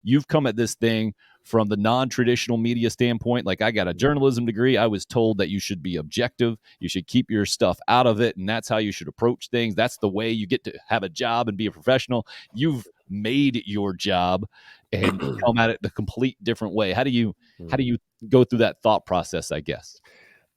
you've come at this thing from the non-traditional media standpoint. Like, I got a journalism degree. I was told that you should be objective. You should keep your stuff out of it. And that's how you should approach things. That's the way you get to have a job and be a professional. You've made your job and come at it the complete different way. How do you go through that thought process, I guess?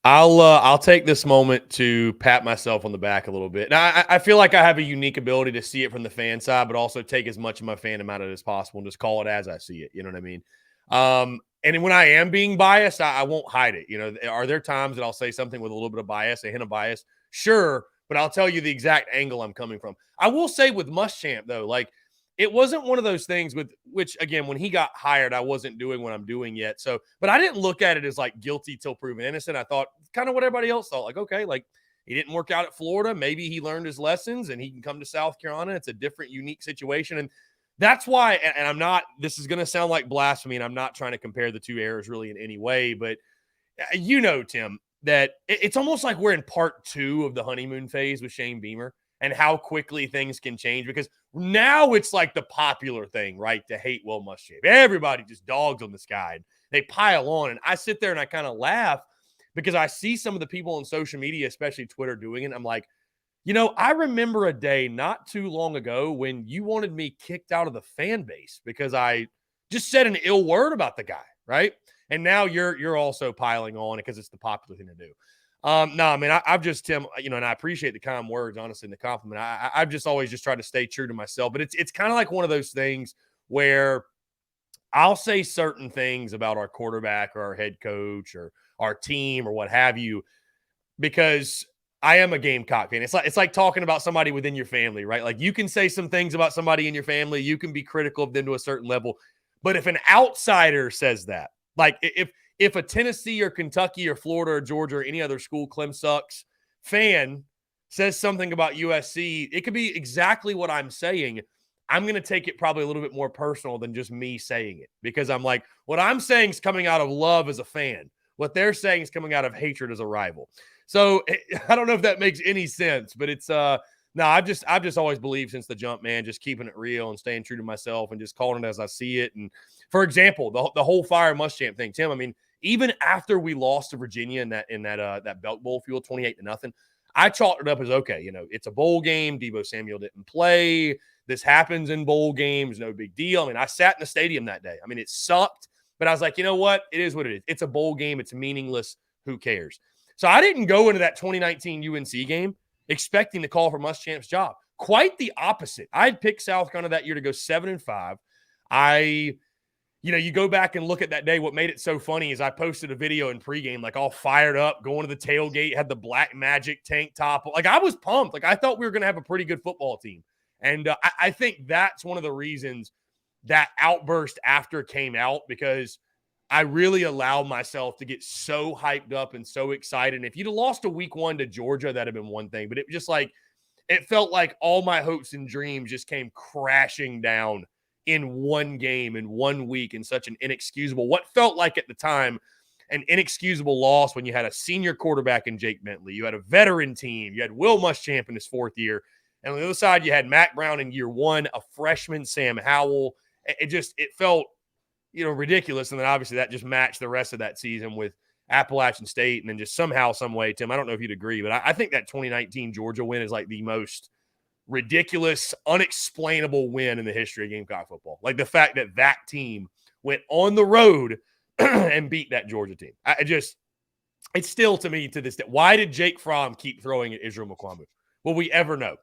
I'll take this moment to pat myself on the back a little bit. Now, I feel like I have a unique ability to see it from the fan side, but also take as much of my fandom out of it as possible and just call it as I see it. You know what I mean? And when I am being biased, I won't hide it. You know, are there times that I'll say something with a little bit of bias, a hint of bias? Sure, but I'll tell you the exact angle I'm coming from. I will say with Muschamp, though, like, it wasn't one of those things with which, again, when he got hired, I wasn't doing what I'm doing yet. So, but I didn't look at it as like guilty till proven innocent. I thought kind of what everybody else thought, like, okay, like he didn't work out at Florida. Maybe he learned his lessons and he can come to South Carolina. It's a different, unique situation. And that's why, and I'm not, this is going to sound like blasphemy, and I'm not trying to compare the two eras really in any way, but you know, Tim, that it's almost like we're in part 2 of the honeymoon phase with Shane Beamer and how quickly things can change, because now it's like the popular thing, right, to hate Will Muschamp. Everybody just dogs on this guy. They pile on, and I sit there and I kind of laugh because I see some of the people on social media, especially Twitter, doing it. I'm like, you know, I remember a day not too long ago when you wanted me kicked out of the fan base because I just said an ill word about the guy, right? And now you're also piling on it because it's the popular thing to do. No, I mean, I've just, Tim, you know, and I appreciate the kind words, honestly, and the compliment. I've just always just tried to stay true to myself. But it's kind of like one of those things where I'll say certain things about our quarterback or our head coach or our team or what have you, because I am a Gamecock fan. It's like talking about somebody within your family, right? Like, you can say some things about somebody in your family. You can be critical of them to a certain level. But if an outsider says that, like if a Tennessee or Kentucky or Florida or Georgia or any other school, Clem sucks, fan says something about USC, it could be exactly what I'm saying. I'm going to take it probably a little bit more personal than just me saying it, because I'm like, what I'm saying is coming out of love as a fan. What they're saying is coming out of hatred as a rival. So I don't know if that makes any sense, but it's no, I've just always believed since the jump, man, just keeping it real and staying true to myself and just calling it as I see it. And for example, the whole Fire Muschamp thing, Tim, I mean, even after we lost to Virginia in that Belk Bowl fuel 28-0, I chalked it up as, okay, you know, it's a bowl game. Deebo Samuel didn't play. This happens in bowl games, no big deal. I mean, I sat in the stadium that day. I mean, it sucked, but I was like, you know what? It is what it is. It's a bowl game. It's meaningless. Who cares? So I didn't go into that 2019 UNC game expecting the call for Muschamp's job. Quite the opposite. I'd picked South Carolina that year to go 7-5. You know, you go back and look at that day. What made it so funny is I posted a video in pregame, like all fired up, going to the tailgate, had the Black Magic tank top. Like, I was pumped. Like, I thought we were going to have a pretty good football team. And I think that's one of the reasons that outburst after came out, because I really allowed myself to get so hyped up and so excited. And if you'd have lost a week 1 to Georgia, that'd have been one thing. But it just like, it felt like all my hopes and dreams just came crashing down in one game, in 1 week, in such an inexcusable, what felt like at the time, an inexcusable loss when you had a senior quarterback in Jake Bentley. You had a veteran team. You had Will Muschamp in his 4th year. And on the other side, you had Mack Brown in year 1, a freshman, Sam Howell. It felt, you know, ridiculous. And then obviously that just matched the rest of that season with Appalachian State. And then just somehow, some way, Tim, I don't know if you'd agree, but I think that 2019 Georgia win is like the most ridiculous, unexplainable win in the history of Gamecock football. Like the fact that that team went on the road and beat that Georgia team. It's still, to me, to this day, why did Jake Fromm keep throwing at Israel Mukuamu? Will we ever know?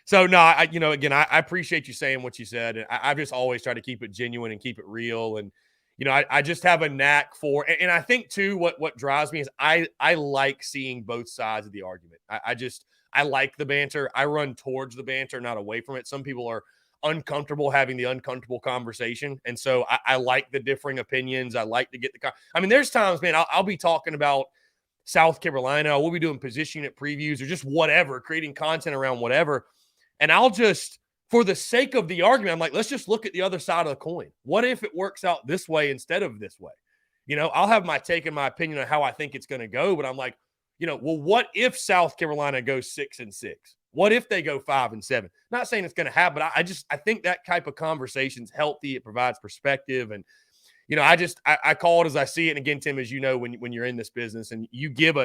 So, no, I appreciate you saying what you said. And I've just always tried to keep it genuine and keep it real. And, you know, I just have a knack for, and I think, too, what drives me is I like seeing both sides of the argument. I like the banter. I run towards the banter, not away from it. Some people are uncomfortable having the uncomfortable conversation. And so I like the differing opinions. I like to get there's times, man, I'll be talking about South Carolina. We'll be doing position unit previews or just whatever, creating content around whatever. And I'll just, for the sake of the argument, I'm like, let's just look at the other side of the coin. What if it works out this way instead of this way? You know, I'll have my take and my opinion on how I think it's going to go, but I'm like, you know, well, what if South Carolina goes 6-6? What if they go 5-7? Not saying it's going to happen, but I think that type of conversation's healthy. It provides perspective. And, I call it as I see it. And again, Tim, as you know, when you're in this business and you give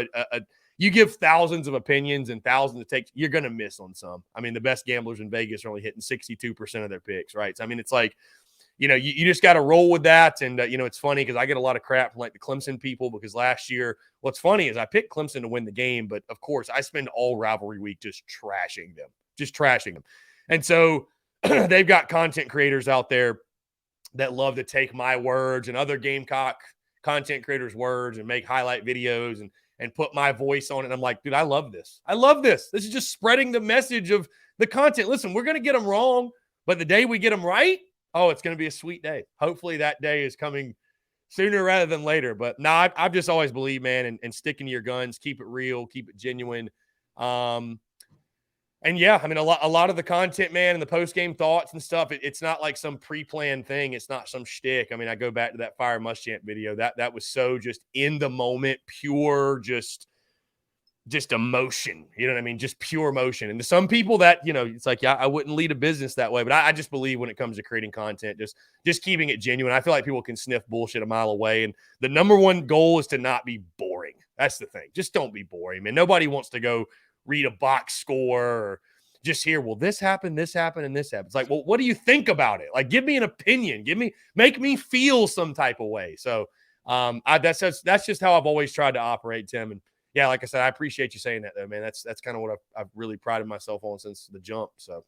you give thousands of opinions and thousands of takes, you're going to miss on some. I mean, the best gamblers in Vegas are only hitting 62% of their picks, right? So, I mean, it's like, you just got to roll with that. And, it's funny because I get a lot of crap from like the Clemson people because last year, what's funny is I picked Clemson to win the game. But of course, I spend all rivalry week just trashing them. And so they've got content creators out there that love to take my words and other Gamecock content creators' words and make highlight videos and put my voice on it. And I'm like, dude, I love this. This is just spreading the message of the content. Listen, we're going to get them wrong, but the day we get them right, oh, it's going to be a sweet day. Hopefully that day is coming sooner rather than later. But no, I've just always believed, man, and sticking to your guns, keep it real, keep it genuine. And yeah, I mean, a lot of the content, man, and the post-game thoughts and stuff, it's not like some pre-planned thing. It's not some shtick. I mean, I go back to that Fire Muschamp video. That was so just in the moment, pure, just emotion. You know what I mean? Just pure emotion. And to some people that, it's like, yeah, I wouldn't lead a business that way. But I just believe when it comes to creating content, just keeping it genuine. I feel like people can sniff bullshit a mile away. And the number one goal is to not be boring. That's the thing. Just don't be boring, man. Nobody wants to go read a box score or just hear, well, this happened, and this happened. It's like, well, what do you think about it? Like, give me an opinion. Make me feel some type of way. So that's just how I've always tried to operate, Tim. And yeah, like I said, I appreciate you saying that though, man. That's kind of what I've really prided myself on since the jump. So